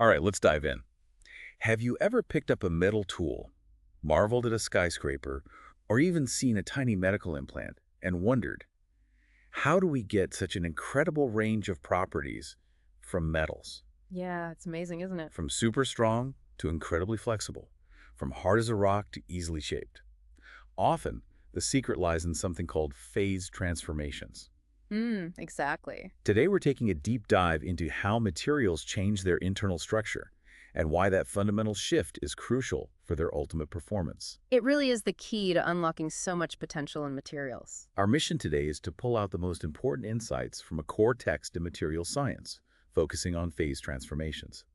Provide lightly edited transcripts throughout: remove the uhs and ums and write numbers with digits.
All right, let's dive in. Have you ever picked up a metal tool, marveled at a skyscraper, or even seen a tiny medical implant and wondered, how do we get such an incredible range of properties from metals? Yeah, it's amazing, isn't it? From super strong to incredibly flexible, from hard as a rock to easily shaped. Often, the secret lies in something called phase transformations. Exactly. Today, we're taking a deep dive into how materials change their internal structure and why that fundamental shift is crucial for their ultimate performance. It really is the key to unlocking so much potential in materials. Our mission today is to pull out the most important insights from a core text in materials science, focusing on phase transformations.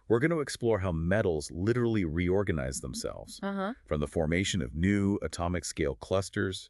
We're going to explore how metals literally reorganize themselves, Uh-huh. from the formation of new atomic scale clusters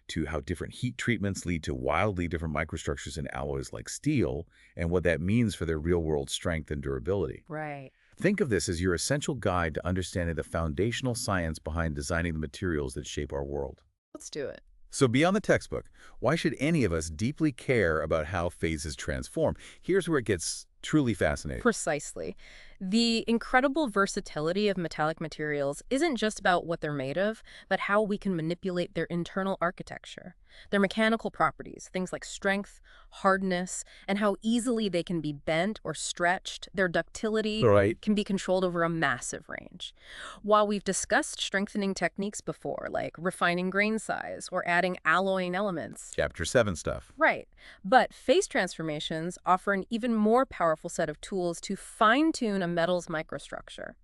to how different heat treatments lead to wildly different microstructures in alloys like steel, and what that means for their real-world strength and durability. Right. Think of this as your essential guide to understanding the foundational science behind designing the materials that shape our world. Let's do it. So beyond the textbook, why should any of us deeply care about how phases transform? Here's where it gets truly fascinating. Precisely. The incredible versatility of metallic materials isn't just about what they're made of, but how we can manipulate their internal architecture. Their mechanical properties, things like strength, hardness, and how easily they can be bent or stretched, their ductility Right. can be controlled over a massive range. While we've discussed strengthening techniques before, like refining grain size or adding alloying elements, Chapter 7 stuff. right. But phase transformations offer an even more powerful set of tools to fine-tune a metal's microstructure.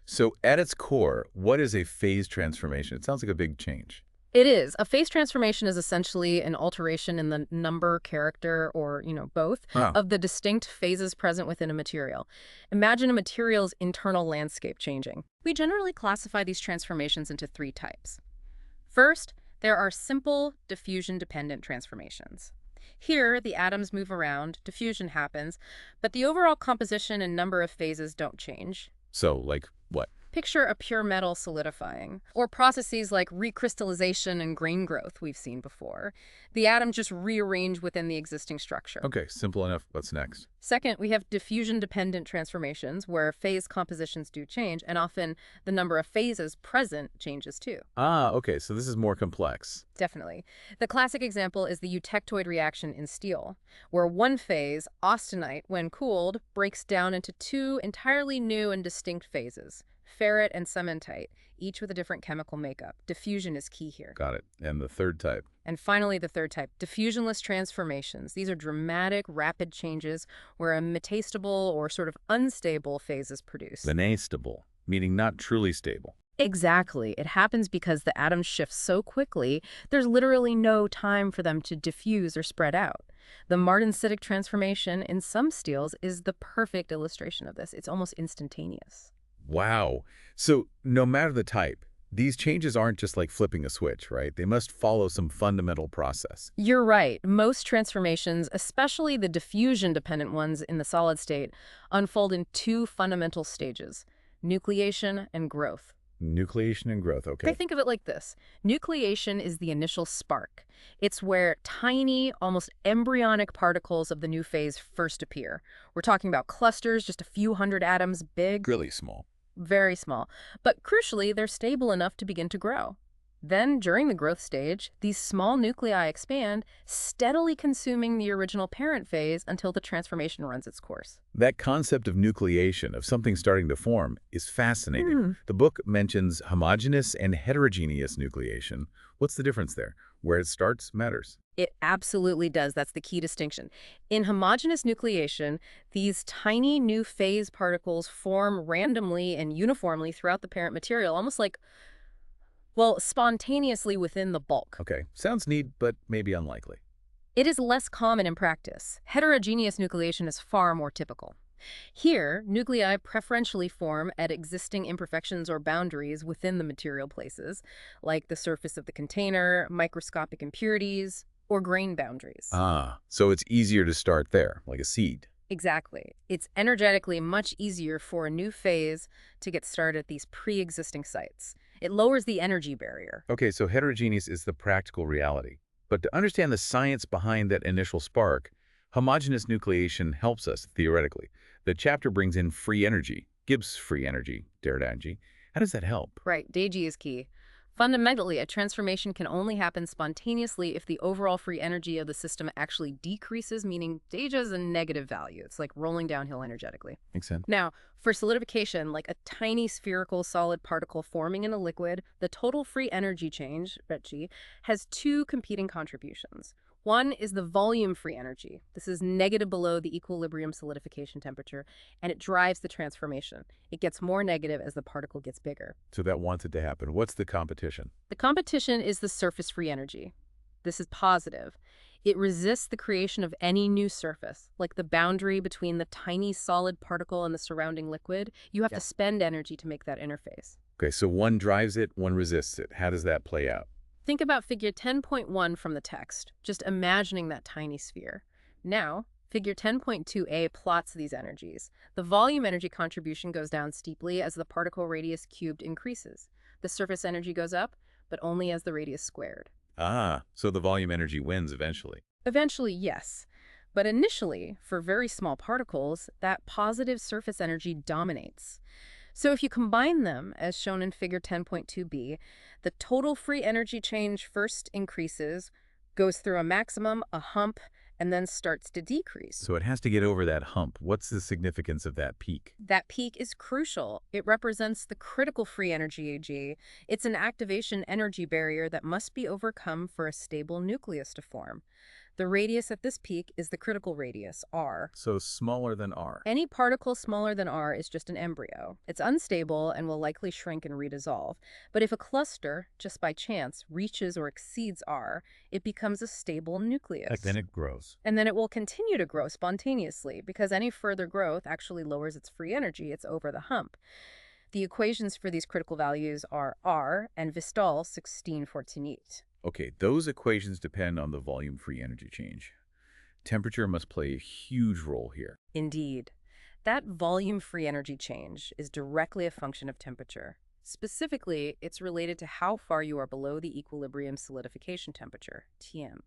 So at its core, what is a phase transformation? It sounds like a big change. It is. A phase transformation is essentially an alteration in the number, character, or, both, Wow. of the distinct phases present within a material. Imagine a material's internal landscape changing. We generally classify these transformations into three types. First, there are simple diffusion-dependent transformations. Here, the atoms move around, diffusion happens, but the overall composition and number of phases don't change. So, like what? Picture a pure metal solidifying, or processes like recrystallization and grain growth we've seen before. The atoms just rearrange within the existing structure. Okay, simple enough. What's next? Second, we have diffusion-dependent transformations, where phase compositions do change, and often the number of phases present changes too. Ah, okay, so this is more complex. Definitely. The classic example is the eutectoid reaction in steel, where one phase, austenite, when cooled, breaks down into two entirely new and distinct phases, ferrite and cementite, each with a different chemical makeup. Diffusion is key here. Got it. And the third type? And finally, the third type, diffusionless transformations. These are dramatic, rapid changes where a metastable or sort of unstable phase is produced. Unstable, meaning not truly stable. Exactly. It happens because the atoms shift so quickly, there's literally no time for them to diffuse or spread out. The martensitic transformation in some steels is the perfect illustration of this. It's almost instantaneous. Wow. So no matter the type, these changes aren't just like flipping a switch, right? They must follow some fundamental process. You're right. Most transformations, especially the diffusion-dependent ones in the solid state, unfold in two fundamental stages: nucleation and growth. Nucleation and growth, okay. Think of it like this. Nucleation is the initial spark. It's where tiny, almost embryonic particles of the new phase first appear. We're talking about clusters, just a few hundred atoms big. Really small. Very small. But crucially, they're stable enough to begin to grow. Then, during the growth stage, these small nuclei expand, steadily consuming the original parent phase until the transformation runs its course. That concept of nucleation, of something starting to form, is fascinating. The book mentions homogeneous and heterogeneous nucleation. What's the difference there? Where it starts matters. It absolutely does. That's the key distinction. In homogeneous nucleation, these tiny new phase particles form randomly and uniformly throughout the parent material, almost like, well, spontaneously within the bulk. Okay, sounds neat, but maybe unlikely. It is less common in practice. Heterogeneous nucleation is far more typical. Here, nuclei preferentially form at existing imperfections or boundaries within the material places, like the surface of the container, microscopic impurities, or grain boundaries. Ah, so it's easier to start there, like a seed. Exactly. It's energetically much easier for a new phase to get started at these pre-existing sites. It lowers the energy barrier. Okay, so heterogeneous is the practical reality. But to understand the science behind that initial spark, homogeneous nucleation helps us, theoretically. The chapter brings in free energy, Gibbs free energy, Derrida-Energy. How does that help? Right, Deiji is key. Fundamentally, a transformation can only happen spontaneously if the overall free energy of the system actually decreases, meaning Deiji is a negative value. It's like rolling downhill energetically. Makes sense. Now, for solidification, like a tiny spherical solid particle forming in a liquid, the total free energy change, Reggie, has two competing contributions. One is the volume free energy. This is negative below the equilibrium solidification temperature, and it drives the transformation. It gets more negative as the particle gets bigger. So that wants it to happen. What's the competition? The competition is the surface free energy. This is positive. It resists the creation of any new surface, like the boundary between the tiny solid particle and the surrounding liquid. You have to spend energy to make that interface. Okay, so one drives it, one resists it. How does that play out? Think about figure 10.1 from the text, just imagining that tiny sphere. Now, figure 10.2a plots these energies. The volume energy contribution goes down steeply as the particle radius cubed increases. The surface energy goes up, but only as the radius squared. Ah, so the volume energy wins eventually. Eventually, yes. But initially, for very small particles, that positive surface energy dominates. So if you combine them, as shown in figure 10.2b, the total free energy change first increases, goes through a maximum, a hump, and then starts to decrease. So it has to get over that hump. What's the significance of that peak? That peak is crucial. It represents the critical free energy AG. It's an activation energy barrier that must be overcome for a stable nucleus to form. The radius at this peak is the critical radius, r. So smaller than r. Any particle smaller than r is just an embryo. It's unstable and will likely shrink and redissolve. But if a cluster, just by chance, reaches or exceeds r, it becomes a stable nucleus. Like then it grows. And then it will continue to grow spontaneously because any further growth actually lowers its free energy. It's over the hump. The equations for these critical values are r and Vistal 1614. Okay, those equations depend on the volume free energy change. Temperature must play a huge role here. Indeed. That volume free energy change is directly a function of temperature. Specifically, it's related to how far you are below the equilibrium solidification temperature, Tm.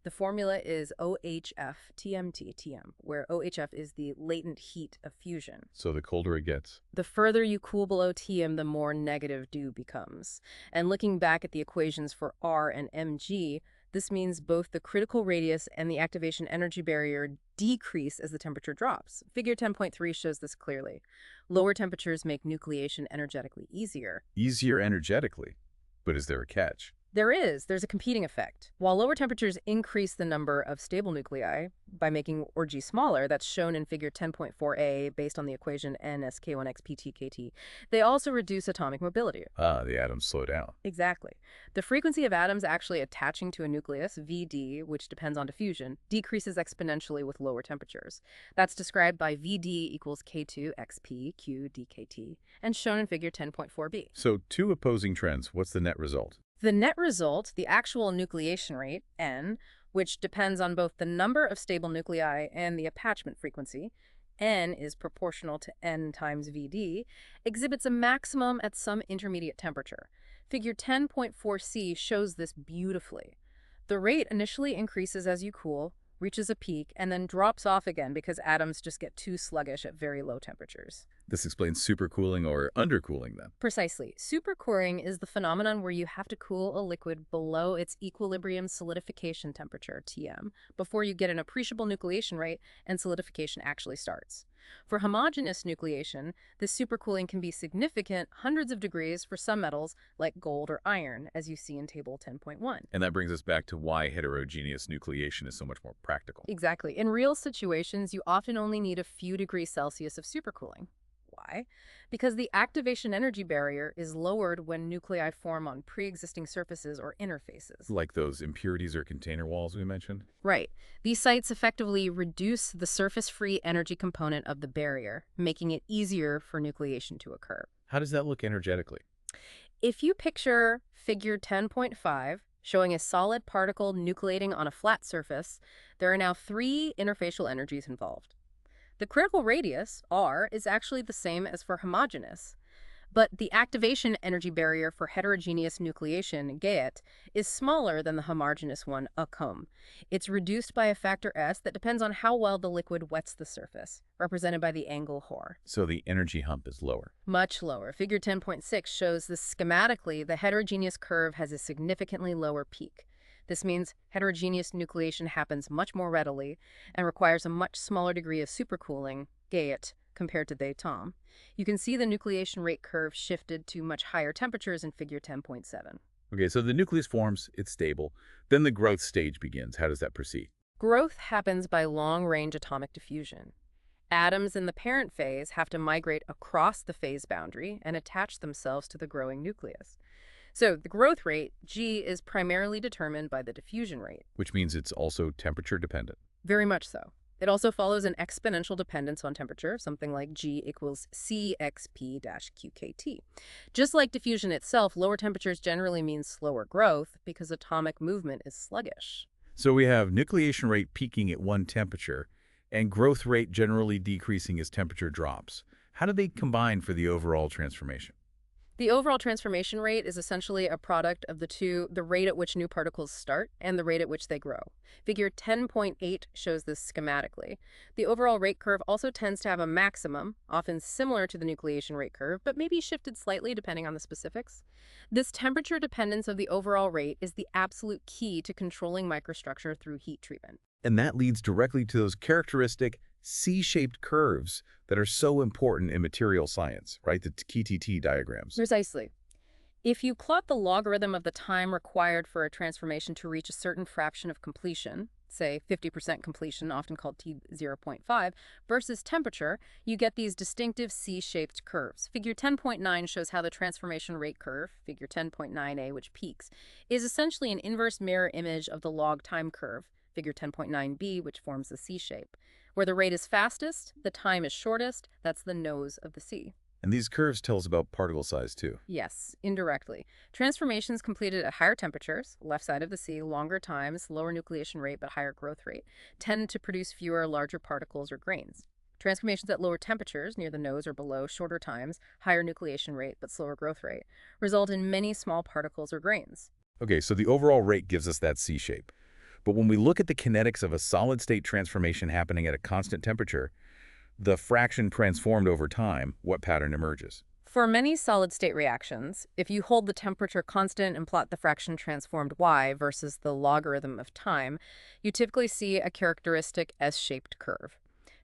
The formula is OHF TMT Tm, where OHF is the latent heat of fusion. So the colder it gets. The further you cool below Tm, the more negative dew becomes. And looking back at the equations for R and Mg, this means both the critical radius and the activation energy barrier decrease as the temperature drops. Figure 10.3 shows this clearly. Lower temperatures make nucleation energetically easier. Easier energetically. But is there a catch? There's a competing effect. While lower temperatures increase the number of stable nuclei by making org smaller, that's shown in figure 10.4a based on the equation nsk1xptkT, they also reduce atomic mobility. Ah, the atoms slow down. Exactly. The frequency of atoms actually attaching to a nucleus, Vd, which depends on diffusion, decreases exponentially with lower temperatures. That's described by Vd equals K2 xp q dkt, and shown in figure 10.4b. So two opposing trends. What's the net result? The net result, the actual nucleation rate, n, which depends on both the number of stable nuclei and the attachment frequency, n is proportional to n times Vd, exhibits a maximum at some intermediate temperature. Figure 10.4c shows this beautifully. The rate initially increases as you cool, reaches a peak, and then drops off again because atoms just get too sluggish at very low temperatures. This explains supercooling or undercooling then. Precisely. Supercooling is the phenomenon where you have to cool a liquid below its equilibrium solidification temperature, Tm, before you get an appreciable nucleation rate and solidification actually starts. For homogeneous nucleation, this supercooling can be significant, hundreds of degrees for some metals like gold or iron, as you see in table 10.1. And that brings us back to why heterogeneous nucleation is so much more practical. Exactly. In real situations, you often only need a few degrees Celsius of supercooling. Why? Because the activation energy barrier is lowered when nuclei form on pre-existing surfaces or interfaces. Like those impurities or container walls we mentioned? Right. These sites effectively reduce the surface-free energy component of the barrier, making it easier for nucleation to occur. How does that look energetically? If you picture figure 10.5, showing a solid particle nucleating on a flat surface, there are now three interfacial energies involved. The critical radius, r, is actually the same as for homogeneous, But the activation energy barrier for heterogeneous nucleation, GAET, is smaller than the homogeneous one, ACOM. It's reduced by a factor S that depends on how well the liquid wets the surface, represented by the angle HOR. So the energy hump is lower. Much lower. Figure 10.6 shows this schematically. The heterogeneous curve has a significantly lower peak. This means heterogeneous nucleation happens much more readily and requires a much smaller degree of supercooling, GAET, compared to the TOM. You can see the nucleation rate curve shifted to much higher temperatures in figure 10.7. Okay, so the nucleus forms, it's stable. Then the growth stage begins. How does that proceed? Growth happens by long-range atomic diffusion. Atoms in the parent phase have to migrate across the phase boundary and attach themselves to the growing nucleus. So the growth rate, G, is primarily determined by the diffusion rate. Which means it's also temperature dependent. Very much so. It also follows an exponential dependence on temperature, something like G equals CXP-QKT. Just like diffusion itself, lower temperatures generally mean slower growth because atomic movement is sluggish. So we have nucleation rate peaking at one temperature and growth rate generally decreasing as temperature drops. How do they combine for the overall transformation? The overall transformation rate is essentially a product of the two, the rate at which new particles start and the rate at which they grow. Figure 10.8 shows this schematically. The overall rate curve also tends to have a maximum, often similar to the nucleation rate curve, but maybe shifted slightly depending on the specifics. This temperature dependence of the overall rate is the absolute key to controlling microstructure through heat treatment. And that leads directly to those characteristic C-shaped curves that are so important in material science, right? The KTT diagrams. Precisely. If you plot the logarithm of the time required for a transformation to reach a certain fraction of completion, say 50% completion, often called T0.5, versus temperature, you get these distinctive C-shaped curves. Figure 10.9 shows how the transformation rate curve, figure 10.9a, which peaks, is essentially an inverse mirror image of the log time curve, figure 10.9b, which forms the C shape. Where the rate is fastest, the time is shortest, that's the nose of the C. And these curves tell us about particle size too. Yes, indirectly. Transformations completed at higher temperatures, left side of the C, longer times, lower nucleation rate but higher growth rate, tend to produce fewer larger particles or grains. Transformations at lower temperatures, near the nose or below, shorter times, higher nucleation rate but slower growth rate, result in many small particles or grains. Okay, so the overall rate gives us that C shape. But when we look at the kinetics of a solid-state transformation happening at a constant temperature, the fraction transformed over time, what pattern emerges? For many solid-state reactions, if you hold the temperature constant and plot the fraction transformed y versus the logarithm of time, you typically see a characteristic S-shaped curve.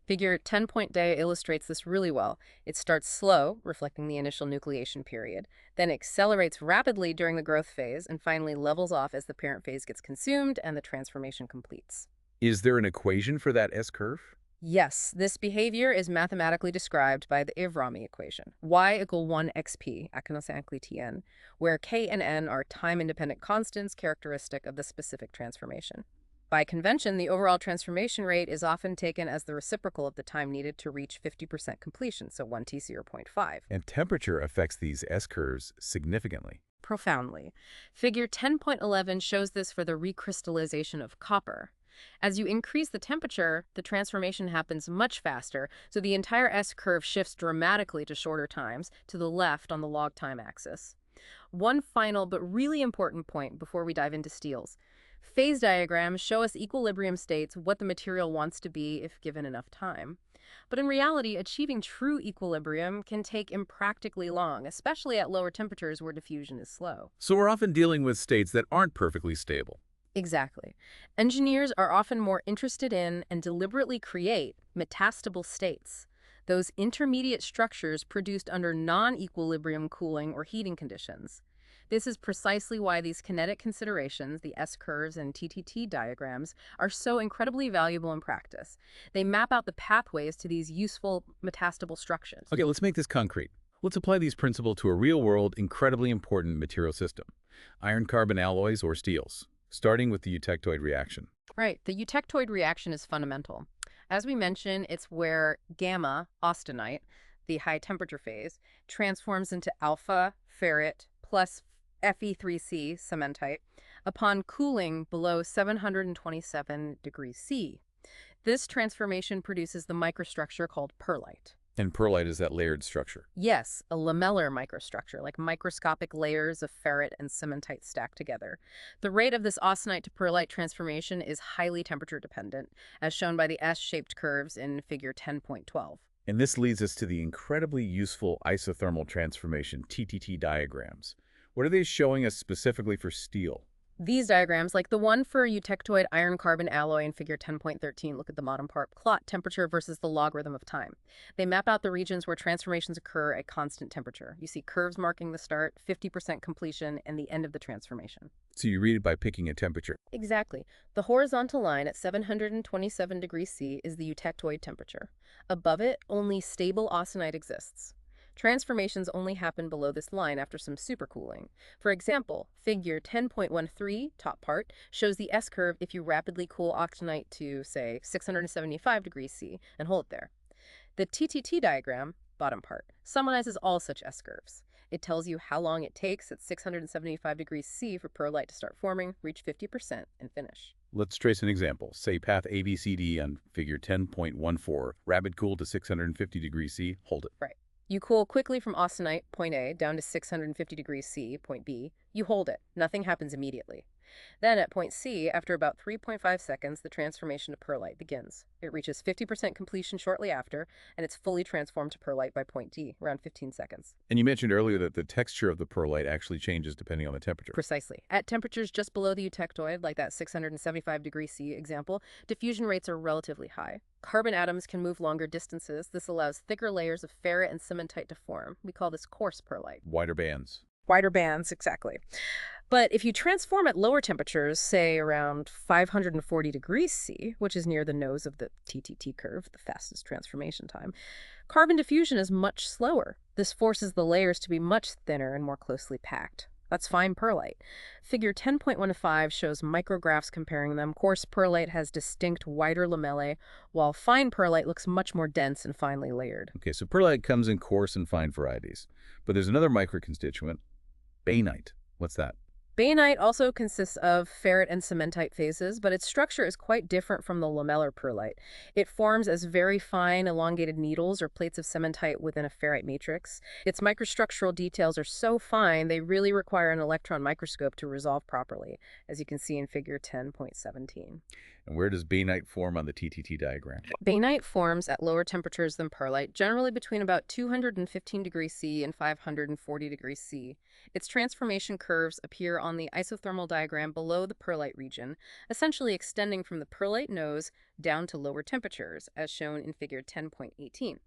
Figure 10.day illustrates this really well. It starts slow, reflecting the initial nucleation period, then accelerates rapidly during the growth phase, and finally levels off as the parent phase gets consumed and the transformation completes. Is there an equation for that S-curve? Yes, this behavior is mathematically described by the Ivrami equation, y equal 1xp, Tn, where k and n are time-independent constants characteristic of the specific transformation. By convention, the overall transformation rate is often taken as the reciprocal of the time needed to reach 50% completion, so 1T0.5. And temperature affects these S-curves significantly. Profoundly. Figure 10.11 shows this for the recrystallization of copper. As you increase the temperature, the transformation happens much faster, so the entire S-curve shifts dramatically to shorter times, to the left on the log time axis. One final but really important point before we dive into steels. Phase diagrams show us equilibrium states, what the material wants to be if given enough time. But in reality, achieving true equilibrium can take impractically long, especially at lower temperatures where diffusion is slow. So we're often dealing with states that aren't perfectly stable. Exactly. Engineers are often more interested in and deliberately create metastable states, those intermediate structures produced under non-equilibrium cooling or heating conditions. This is precisely why these kinetic considerations, the S-curves and TTT diagrams, are so incredibly valuable in practice. They map out the pathways to these useful metastable structures. Okay, let's make this concrete. Let's apply these principles to a real-world, incredibly important material system, iron-carbon alloys or steels, starting with the eutectoid reaction. Right. The eutectoid reaction is fundamental. As we mentioned, it's where gamma, austenite, the high temperature phase, transforms into alpha, ferrite, plus Fe3C, cementite, upon cooling below 727 degrees C. This transformation produces the microstructure called perlite. And perlite is that layered structure. Yes, a lamellar microstructure, like microscopic layers of ferrite and cementite stacked together. The rate of this austenite to perlite transformation is highly temperature dependent, as shown by the S-shaped curves in figure 10.12. And this leads us to the incredibly useful isothermal transformation, TTT diagrams. What are they showing us specifically for steel? These diagrams, like the one for eutectoid iron-carbon alloy in figure 10.13, look at the bottom part, plot temperature versus the logarithm of time. They map out the regions where transformations occur at constant temperature. You see curves marking the start, 50% completion, and the end of the transformation. So you read it by picking a temperature. Exactly. The horizontal line at 727 degrees C is the eutectoid temperature. Above it, only stable austenite exists. Transformations only happen below this line after some supercooling. For example, figure 10.13, top part, shows the S-curve if you rapidly cool austenite to, say, 675 degrees C and hold it there. The TTT diagram, bottom part, summarizes all such S-curves. It tells you how long it takes at 675 degrees C for perlite to start forming, reach 50%, and finish. Let's trace an example. Say path ABCD on figure 10.14, rapid cool to 650 degrees C, hold it. Right. You cool quickly from austenite, point A, down to 650 degrees C, point B. You hold it. Nothing happens immediately. Then at point C, after about 3.5 seconds, the transformation to perlite begins. It reaches 50% completion shortly after, and it's fully transformed to perlite by point D, around 15 seconds. And you mentioned earlier that the texture of the perlite actually changes depending on the temperature. Precisely. At temperatures just below the eutectoid, like that 675 degrees C example, diffusion rates are relatively high. Carbon atoms can move longer distances. This allows thicker layers of ferrite and cementite to form. We call this coarse perlite. Wider bands. Wider bands, exactly. But if you transform at lower temperatures, say around 540 degrees C, which is near the nose of the TTT curve, the fastest transformation time, carbon diffusion is much slower. This forces the layers to be much thinner and more closely packed. That's fine perlite. Figure 10.15 shows micrographs comparing them. Coarse perlite has distinct wider lamellae, while fine perlite looks much more dense and finely layered. Okay, so perlite comes in coarse and fine varieties. But there's another microconstituent, bainite. What's that? Bainite also consists of ferrite and cementite phases, but its structure is quite different from the lamellar perlite. It forms as very fine, elongated needles or plates of cementite within a ferrite matrix. Its microstructural details are so fine, they really require an electron microscope to resolve properly, as you can see in figure 10.17. And where does bainite form on the TTT diagram? Bainite forms at lower temperatures than perlite, generally between about 215 degrees C and 540 degrees C. Its transformation curves appear on the isothermal diagram below the perlite region, essentially extending from the perlite nose down to lower temperatures, as shown in figure 10.18.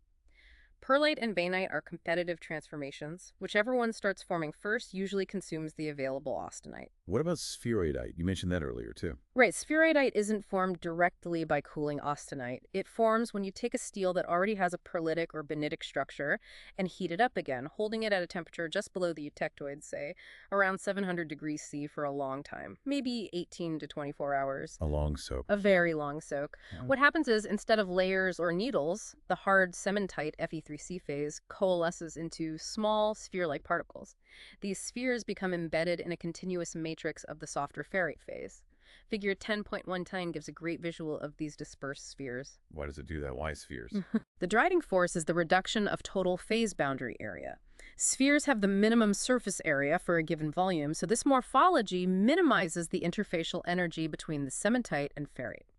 Perlite and bainite are competitive transformations. Whichever one starts forming first usually consumes the available austenite. What about spheroidite? You mentioned that earlier, too. Right, spheroidite isn't formed directly by cooling austenite. It forms when you take a steel that already has a perlitic or benitic structure and heat it up again, holding it at a temperature just below the eutectoid, say, around 700 degrees C for a long time, maybe 18 to 24 hours. A long soak. A very long soak. What happens is, instead of layers or needles, the hard cementite Fe3C phase coalesces into small sphere-like particles. These spheres become embedded in a continuous matrix of the softer ferrite phase. Figure 10.19 gives a great visual of these dispersed spheres. Why does it do that? Why spheres? The driving force is the reduction of total phase boundary area. Spheres have the minimum surface area for a given volume, so this morphology minimizes the interfacial energy between the cementite and ferrite.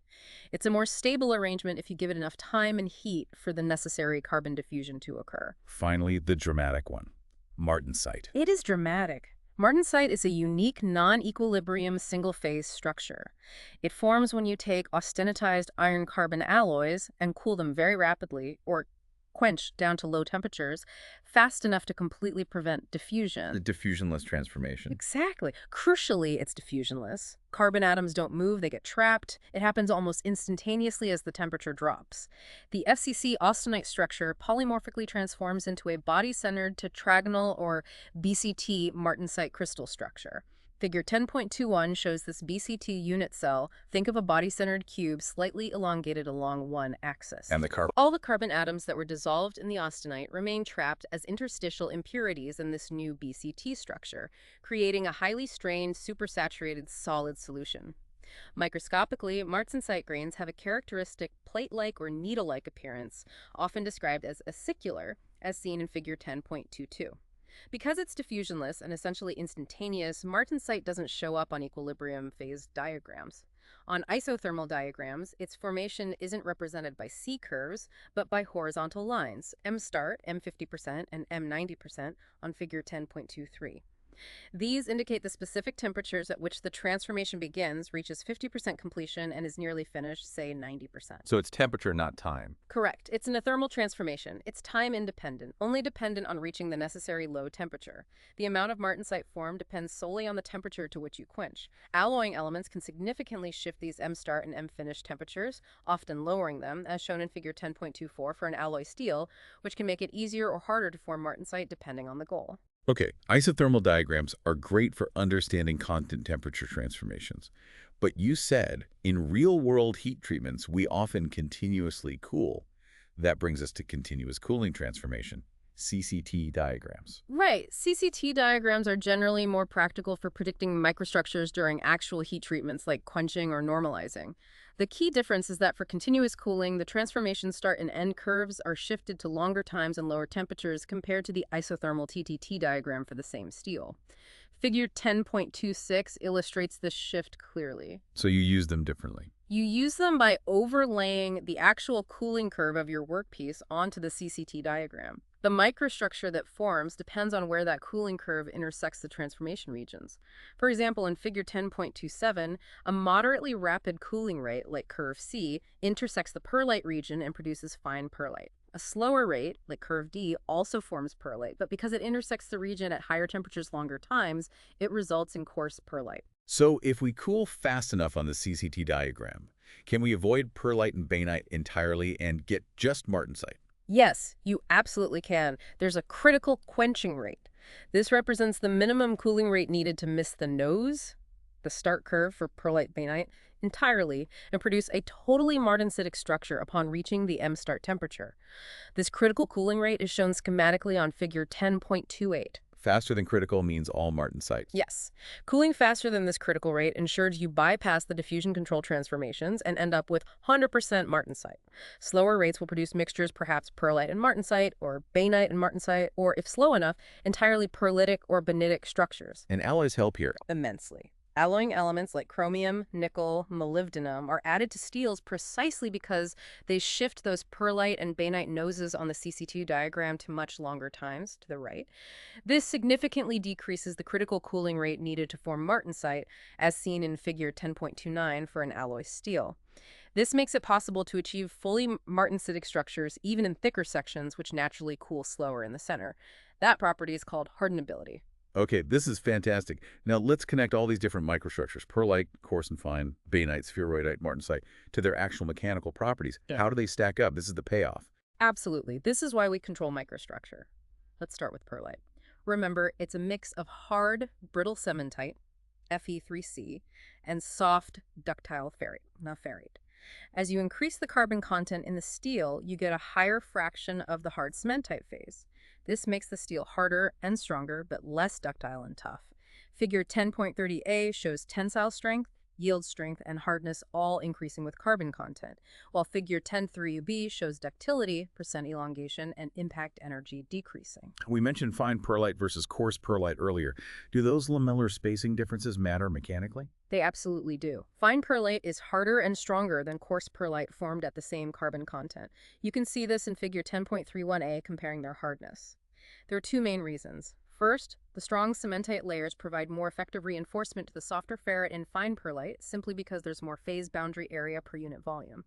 It's a more stable arrangement if you give it enough time and heat for the necessary carbon diffusion to occur. Finally, the dramatic one, martensite. It is dramatic. Martensite is a unique non-equilibrium single-phase structure. It forms when you take austenitized iron-carbon alloys and cool them very rapidly, or quench down to low temperatures, fast enough to completely prevent diffusion. The diffusionless transformation. Exactly. Crucially, it's diffusionless. Carbon atoms don't move, they get trapped. It happens almost instantaneously as the temperature drops. The FCC austenite structure polymorphically transforms into a body-centered tetragonal or BCT martensite crystal structure. Figure 10.21 shows this BCT unit cell. Think of a body-centered cube slightly elongated along one axis. And the carbon. All the carbon atoms that were dissolved in the austenite remain trapped as interstitial impurities in this new BCT structure, creating a highly strained, supersaturated solid solution. Microscopically, martensite grains have a characteristic plate-like or needle-like appearance, often described as acicular, as seen in figure 10.22. Because it's diffusionless and essentially instantaneous, martensite doesn't show up on equilibrium phase diagrams. On isothermal diagrams, its formation isn't represented by C-curves, but by horizontal lines, M start, M 50%, and M 90% on figure 10.23. These indicate the specific temperatures at which the transformation begins, reaches 50% completion, and is nearly finished, say 90%. So it's temperature, not time. Correct. It's an thermal transformation. It's time independent, only dependent on reaching the necessary low temperature. The amount of martensite formed depends solely on the temperature to which you quench. Alloying elements can significantly shift these M start and M finish temperatures, often lowering them, as shown in figure 10.24 for an alloy steel, which can make it easier or harder to form martensite depending on the goal. Okay, isothermal diagrams are great for understanding constant temperature transformations. But you said in real-world heat treatments, we often continuously cool. That brings us to continuous cooling transformation, CCT diagrams. Right. CCT diagrams are generally more practical for predicting microstructures during actual heat treatments like quenching or normalizing. The key difference is that for continuous cooling, the transformation start and end curves are shifted to longer times and lower temperatures compared to the isothermal TTT diagram for the same steel. Figure 10.26 illustrates this shift clearly. So you use them differently. You use them by overlaying the actual cooling curve of your workpiece onto the CCT diagram. The microstructure that forms depends on where that cooling curve intersects the transformation regions. For example, in figure 10.27, a moderately rapid cooling rate, like curve C, intersects the perlite region and produces fine perlite. A slower rate, like curve D, also forms perlite, but because it intersects the region at higher temperatures longer times, it results in coarse perlite. So if we cool fast enough on the CCT diagram, can we avoid perlite and bainite entirely and get just martensite? Yes, you absolutely can. There's a critical quenching rate. This represents the minimum cooling rate needed to miss the nose, the start curve for perlite bainite, entirely and produce a totally martensitic structure upon reaching the M start temperature. This critical cooling rate is shown schematically on figure 10.28. Faster than critical means all martensite. Yes. Cooling faster than this critical rate ensures you bypass the diffusion control transformations and end up with 100% martensite. Slower rates will produce mixtures, perhaps perlite and martensite, or bainite and martensite, or if slow enough, entirely perlitic or benitic structures. And alloys help here. Immensely. Alloying elements like chromium, nickel, molybdenum are added to steels precisely because they shift those perlite and bainite noses on the CC2 diagram to much longer times to the right. This significantly decreases the critical cooling rate needed to form martensite, as seen in figure 10.29 for an alloy steel. This makes it possible to achieve fully martensitic structures even in thicker sections, which naturally cool slower in the center. That property is called hardenability. Okay, this is fantastic. Now let's connect all these different microstructures, perlite, coarse and fine, bainite, spheroidite, martensite, to their actual mechanical properties. Yeah. How do they stack up? This is the payoff. Absolutely. This is why we control microstructure. Let's start with perlite. Remember, it's a mix of hard, brittle cementite, Fe3C, and soft, ductile ferrite. As you increase the carbon content in the steel, you get a higher fraction of the hard cementite phase. This makes the steel harder and stronger, but less ductile and tough. Figure 10.30a shows tensile strength, yield strength, and hardness all increasing with carbon content, while figure 10.3b shows ductility, percent elongation, and impact energy decreasing. We mentioned fine perlite versus coarse perlite earlier. Do those lamellar spacing differences matter mechanically? They absolutely do. Fine perlite is harder and stronger than coarse perlite formed at the same carbon content. You can see this in figure 10.31a comparing their hardness. There are two main reasons. First, the strong cementite layers provide more effective reinforcement to the softer ferrite in fine perlite simply because there's more phase boundary area per unit volume.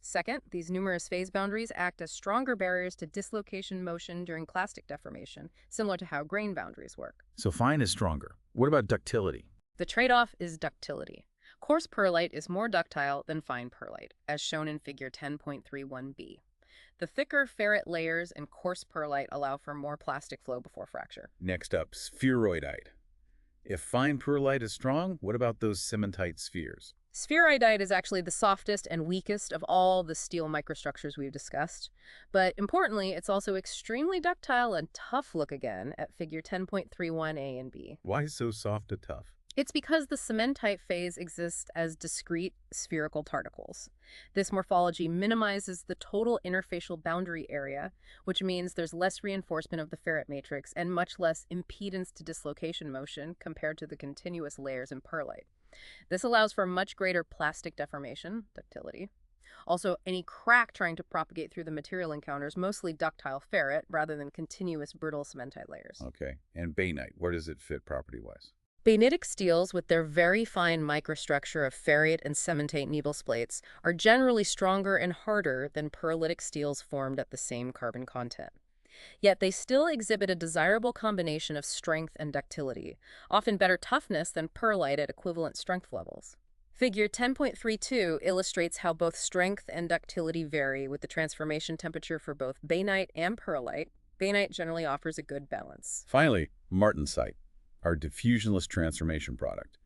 Second, these numerous phase boundaries act as stronger barriers to dislocation motion during clastic deformation, similar to how grain boundaries work. So fine is stronger. What about ductility? The trade-off is ductility. Coarse perlite is more ductile than fine perlite, as shown in figure 10.31b. The thicker ferrite layers in coarse perlite allow for more plastic flow before fracture. Next up, spheroidite. If fine perlite is strong, what about those cementite spheres? Spheroidite is actually the softest and weakest of all the steel microstructures we've discussed. But importantly, it's also extremely ductile and tough look again at figure 10.31a and b. Why so soft and tough? It's because the cementite phase exists as discrete spherical particles. This morphology minimizes the total interfacial boundary area, which means there's less reinforcement of the ferrite matrix and much less impedance to dislocation motion compared to the continuous layers in perlite. This allows for much greater plastic deformation, ductility. Also, any crack trying to propagate through the material encounters mostly ductile ferrite rather than continuous brittle cementite layers. Okay. And bainite, where does it fit property-wise? Bainitic steels, with their very fine microstructure of ferrite and cementate needle splates, are generally stronger and harder than pearlitic steels formed at the same carbon content. Yet they still exhibit a desirable combination of strength and ductility, often better toughness than perlite at equivalent strength levels. Figure 10.32 illustrates how both strength and ductility vary with the transformation temperature for both bainite and perlite. Bainite generally offers a good balance. Finally, martensite, our diffusionless transformation product.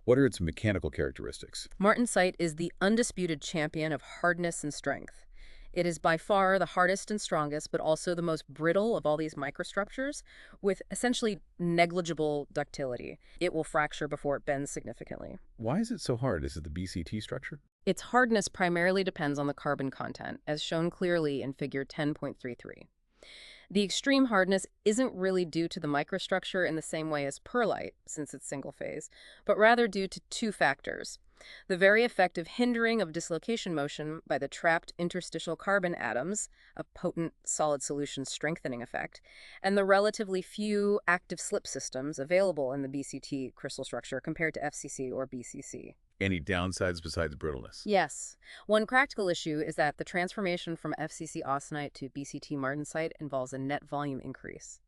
What are its mechanical characteristics? Martensite is the undisputed champion of hardness and strength. It is by far the hardest and strongest, but also the most brittle of all these microstructures, with essentially negligible ductility. It will fracture before it bends significantly. Why is it so hard? Is it the BCT structure? Its hardness primarily depends on the carbon content, as shown clearly in figure 10.33. The extreme hardness isn't really due to the microstructure in the same way as perlite, since it's single phase, but rather due to two factors: the very effective hindering of dislocation motion by the trapped interstitial carbon atoms, a potent solid solution strengthening effect, and the relatively few active slip systems available in the BCT crystal structure compared to FCC or BCC. Any downsides besides brittleness? Yes. One practical issue is that the transformation from FCC austenite to BCT martensite involves a net volume increase.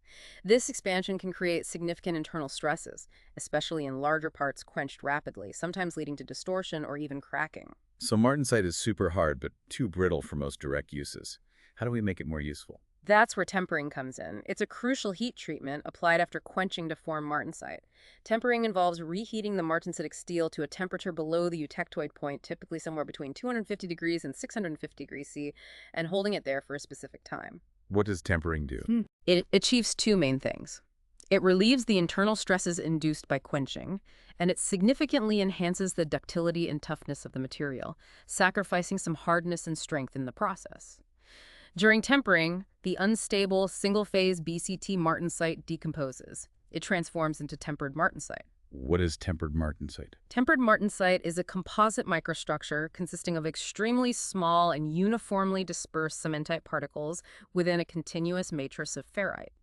This expansion can create significant internal stresses, especially in larger parts quenched rapidly, sometimes leading to distortion or even cracking. So martensite is super hard, but too brittle for most direct uses. How do we make it more useful? That's where tempering comes in. It's a crucial heat treatment applied after quenching to form martensite. Tempering involves reheating the martensitic steel to a temperature below the eutectoid point, typically somewhere between 250 degrees and 650 degrees C, and holding it there for a specific time. What does tempering do? It achieves two main things. It relieves the internal stresses induced by quenching, and it significantly enhances the ductility and toughness of the material, sacrificing some hardness and strength in the process. During tempering, the unstable single-phase BCT martensite decomposes. It transforms into tempered martensite. What is tempered martensite? Tempered martensite is a composite microstructure consisting of extremely small and uniformly dispersed cementite particles within a continuous matrix of ferrite.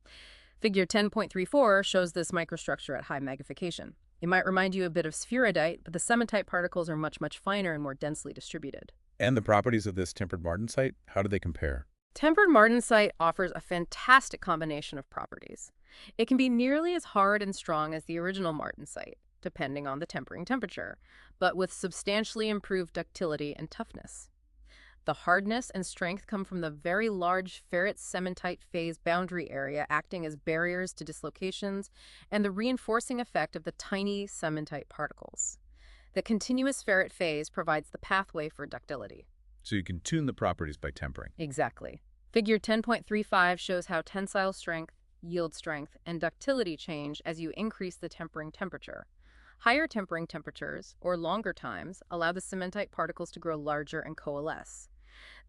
Figure 10.34 shows this microstructure at high magnification. It might remind you a bit of spheroidite, but the cementite particles are much, much finer and more densely distributed. And the properties of this tempered martensite, how do they compare? Tempered martensite offers a fantastic combination of properties. It can be nearly as hard and strong as the original martensite, depending on the tempering temperature, but with substantially improved ductility and toughness. The hardness and strength come from the very large ferrite-cementite phase boundary area acting as barriers to dislocations and the reinforcing effect of the tiny cementite particles. The continuous ferrite phase provides the pathway for ductility. So you can tune the properties by tempering. Exactly. Figure 10.35 shows how tensile strength, yield strength, and ductility change as you increase the tempering temperature. Higher tempering temperatures, or longer times, allow the cementite particles to grow larger and coalesce.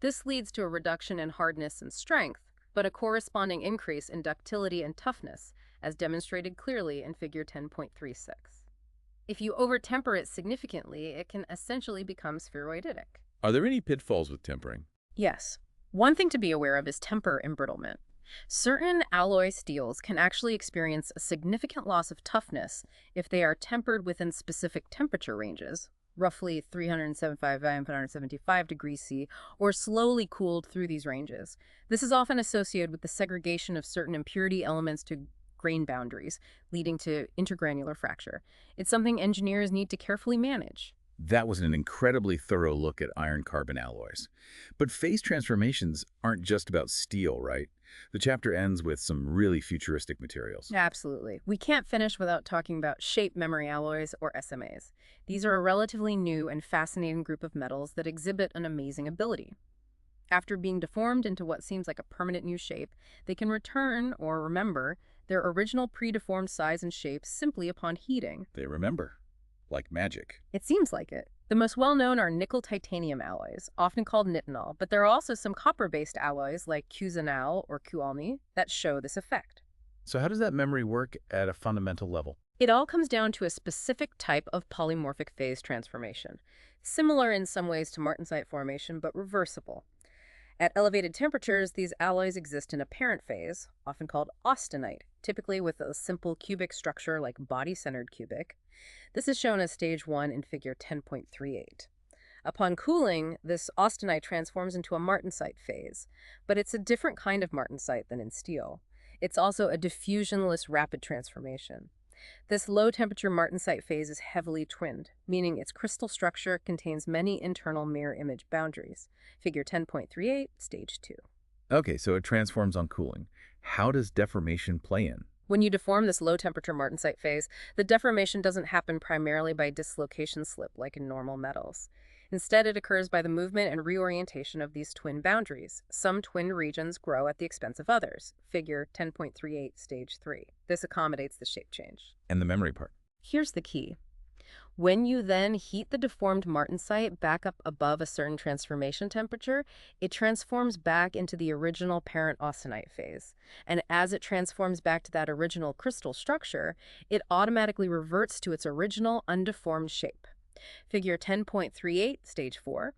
This leads to a reduction in hardness and strength, but a corresponding increase in ductility and toughness, as demonstrated clearly in Figure 10.36. If you over-temper it significantly, it can essentially become spheroiditic. Are there any pitfalls with tempering? Yes. One thing to be aware of is temper embrittlement. Certain alloy steels can actually experience a significant loss of toughness if they are tempered within specific temperature ranges, roughly 375 and 575 degrees C, or slowly cooled through these ranges. This is often associated with the segregation of certain impurity elements to grain boundaries, leading to intergranular fracture. It's something engineers need to carefully manage. That was an incredibly thorough look at iron-carbon alloys. But phase transformations aren't just about steel, right? The chapter ends with some really futuristic materials. Absolutely. We can't finish without talking about shape memory alloys, or SMAs. These are a relatively new and fascinating group of metals that exhibit an amazing ability. After being deformed into what seems like a permanent new shape, they can return, or remember, their original pre-deformed size and shape simply upon heating. They remember. Like magic. It seems like it. The most well-known are nickel-titanium alloys, often called nitinol, but there are also some copper-based alloys like cusanal or cualni that show this effect. So how does that memory work at a fundamental level? It all comes down to a specific type of polymorphic phase transformation, similar in some ways to martensite formation, but reversible. At elevated temperatures, these alloys exist in a parent phase, often called austenite, typically with a simple cubic structure like body-centered cubic. This is shown as stage 1 in figure 10.38. Upon cooling, this austenite transforms into a martensite phase, but it's a different kind of martensite than in steel. It's also a diffusionless rapid transformation. This low-temperature martensite phase is heavily twinned, meaning its crystal structure contains many internal mirror image boundaries. Figure 10.38, stage 2. Okay, so it transforms on cooling. How does deformation play in? When you deform this low-temperature martensite phase, the deformation doesn't happen primarily by dislocation slip like in normal metals. Instead, it occurs by the movement and reorientation of these twin boundaries. Some twin regions grow at the expense of others. Figure 10.38, stage 3. This accommodates the shape change. And the memory part? Here's the key. When you then heat the deformed martensite back up above a certain transformation temperature, it transforms back into the original parent austenite phase. And as it transforms back to that original crystal structure, it automatically reverts to its original undeformed shape. Figure 10.38, stage 4.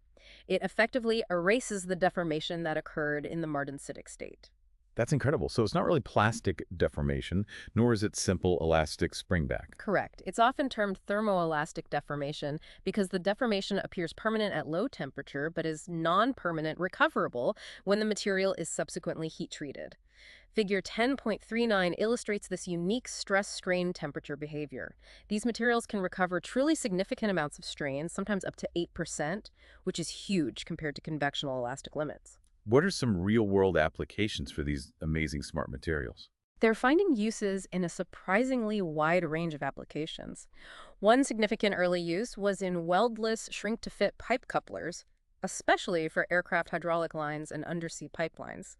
It effectively erases the deformation that occurred in the martensitic state. That's incredible. So it's not really plastic deformation, nor is it simple elastic springback. Correct. It's often termed thermoelastic deformation because the deformation appears permanent at low temperature but is non-permanent recoverable when the material is subsequently heat-treated. Figure 10.39 illustrates this unique stress-strain temperature behavior. These materials can recover truly significant amounts of strain, sometimes up to 8%, which is huge compared to convectional elastic limits. What are some real-world applications for these amazing smart materials? They're finding uses in a surprisingly wide range of applications. One significant early use was in weldless shrink-to-fit pipe couplers, especially for aircraft hydraulic lines and undersea pipelines.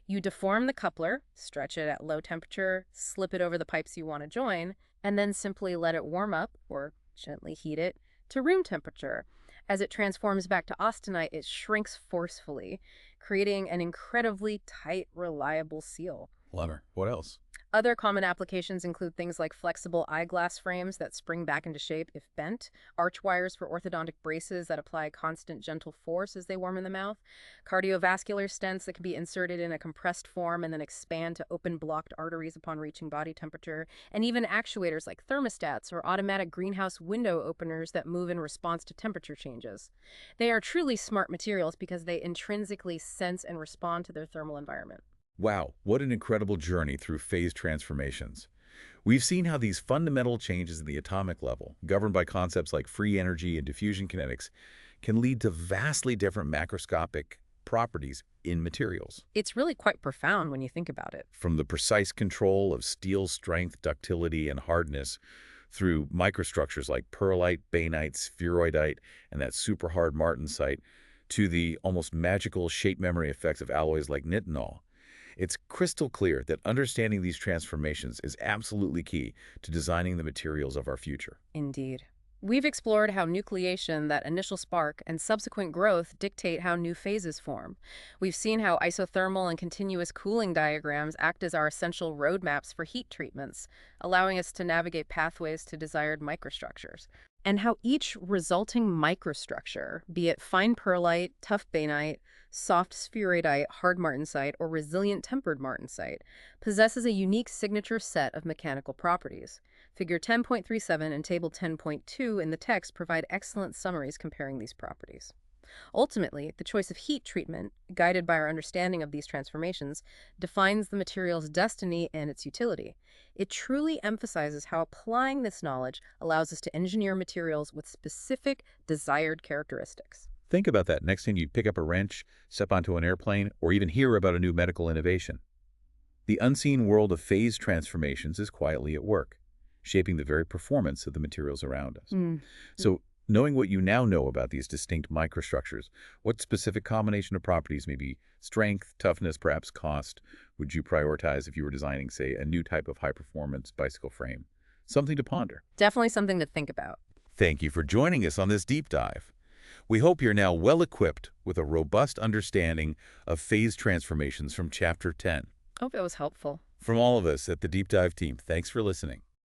You deform the coupler, stretch it at low temperature, slip it over the pipes you want to join, and then simply let it warm up, or gently heat it, to room temperature. As it transforms back to austenite, it shrinks forcefully, creating an incredibly tight, reliable seal. Clever. What else? Other common applications include things like flexible eyeglass frames that spring back into shape if bent, arch wires for orthodontic braces that apply constant gentle force as they warm in the mouth, cardiovascular stents that can be inserted in a compressed form and then expand to open blocked arteries upon reaching body temperature, and even actuators like thermostats or automatic greenhouse window openers that move in response to temperature changes. They are truly smart materials because they intrinsically sense and respond to their thermal environment. Wow, what an incredible journey through phase transformations. We've seen how these fundamental changes in the atomic level, governed by concepts like free energy and diffusion kinetics, can lead to vastly different macroscopic properties in materials. It's really quite profound when you think about it. From the precise control of steel strength, ductility, and hardness, through microstructures like pearlite, bainite, spheroidite, and that super hard martensite, to the almost magical shape memory effects of alloys like nitinol. It's crystal clear that understanding these transformations is absolutely key to designing the materials of our future. Indeed. We've explored how nucleation, that initial spark, and subsequent growth dictate how new phases form. We've seen how isothermal and continuous cooling diagrams act as our essential roadmaps for heat treatments, allowing us to navigate pathways to desired microstructures. And how each resulting microstructure, be it fine pearlite, tough bainite, soft spheroidite, hard martensite, or resilient tempered martensite, possesses a unique signature set of mechanical properties. Figure 10.37 and Table 10.2 in the text provide excellent summaries comparing these properties. Ultimately, the choice of heat treatment, guided by our understanding of these transformations, defines the material's destiny and its utility. It truly emphasizes how applying this knowledge allows us to engineer materials with specific, desired characteristics. Think about that next time you pick up a wrench, step onto an airplane, or even hear about a new medical innovation. The unseen world of phase transformations is quietly at work, shaping the very performance of the materials around us. So, Knowing what you now know about these distinct microstructures, what specific combination of properties, maybe strength, toughness, perhaps cost, would you prioritize if you were designing, say, a new type of high-performance bicycle frame? Something to ponder. Definitely something to think about. Thank you for joining us on this deep dive. We hope you're now well equipped with a robust understanding of phase transformations from Chapter 10. Hope it was helpful. From all of us at the Deep Dive team, thanks for listening.